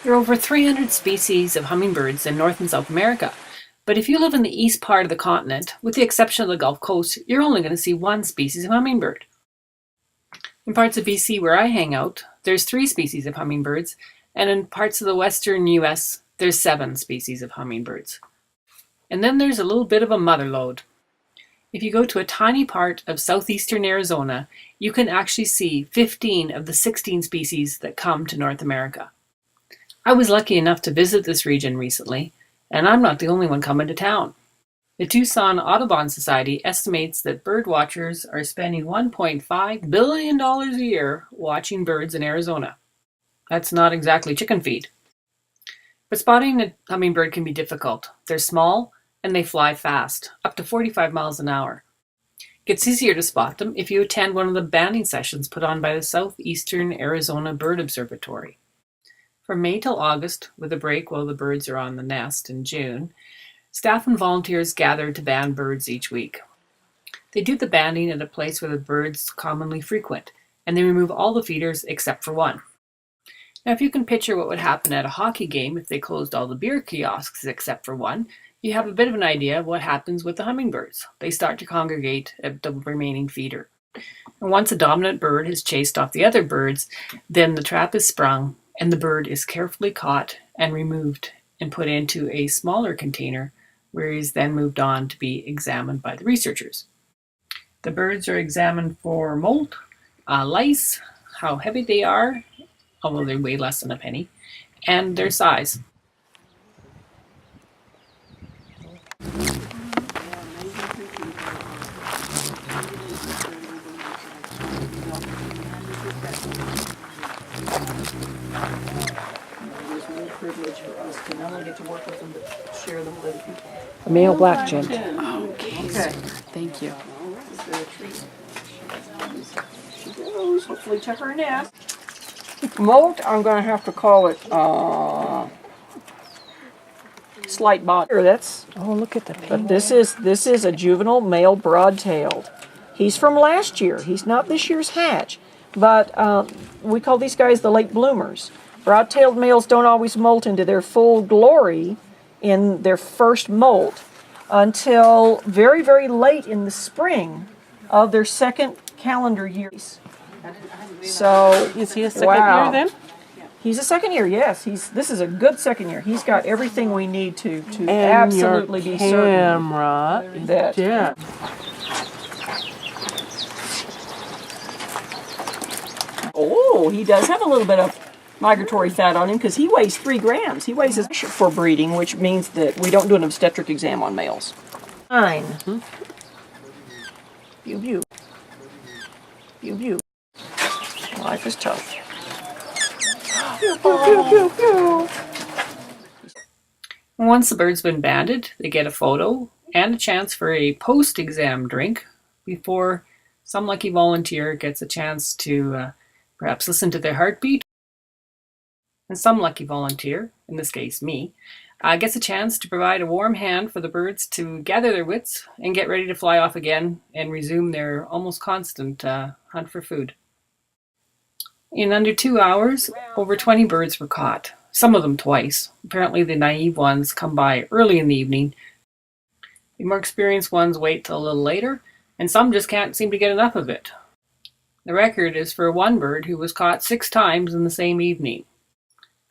There are over 300 species of hummingbirds in North and South America, but if you live in the east part of the continent, with the exception of the Gulf Coast, you're only going to see one species of hummingbird. In parts of BC where I hang out, there's 3 species of hummingbirds, and in parts of the western US, there's 7 species of hummingbirds. And then there's a little bit of a mother lode. If you go to a tiny part of southeastern Arizona, you can actually see 15 of the 16 species that come to North America. I was lucky enough to visit this region recently, and I'm not the only one coming to town. The Tucson Audubon Society estimates that bird watchers are spending $1.5 billion a year watching birds in Arizona. That's not exactly chicken feed. But spotting a hummingbird can be difficult. They're small and they fly fast, up to 45 miles an hour. It gets easier to spot them if you attend one of the banding sessions put on by the Southeastern Arizona Bird Observatory. From May till August, with a break while the birds are on the nest in June, staff and volunteers gather to band birds each week. They do the banding at a place where the birds commonly frequent, and they remove all the feeders except for one. Now, if you can picture what would happen at a hockey game if they closed all the beer kiosks except for one, you have a bit of an idea of what happens with the hummingbirds. They start to congregate at the remaining feeder. And once a dominant bird has chased off the other birds, then the trap is sprung and the bird is carefully caught and removed and put into a smaller container where he is then moved on to be examined by the researchers. The birds are examined for mold, lice, how heavy they are, although they weigh less than a penny, and their size. Privilege for us to not only get to work with them, but share them with people. A male black gent. Okay. Thank you. She goes. Hopefully check her nest. Molt, I'm going to have to call it slight body. That's. Oh, look at the pink. But this is a juvenile male broad-tailed. He's from last year. He's not this year's hatch, but we call these guys the late bloomers. Broad-tailed males don't always molt into their full glory in their first molt until very, very late in the spring of their second calendar year. So is he a second year then? He's a second year, yes. This is a good second year. He's got everything we need to and absolutely be certain that. Yeah. Oh, he does have a little bit of migratory fat on him because he weighs 3 grams. He weighs for breeding, which means that we don't do an obstetric exam on males. 9. Mm-hmm. Pew pew. Pew pew. Life is tough. Pew pew pew pew pew. Once the bird's been banded, they get a photo and a chance for a post-exam drink before some lucky volunteer gets a chance to perhaps listen to their heartbeat. And some lucky volunteer, in this case me, gets a chance to provide a warm hand for the birds to gather their wits and get ready to fly off again and resume their almost constant hunt for food. In under 2 hours, over 20 birds were caught, some of them twice. Apparently the naive ones come by early in the evening. The more experienced ones wait till a little later, and some just can't seem to get enough of it. The record is for one bird who was caught 6 times in the same evening.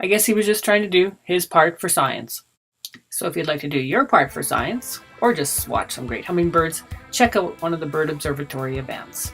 I guess he was just trying to do his part for science. So if you'd like to do your part for science, or just watch some great hummingbirds, check out one of the Bird Observatory events.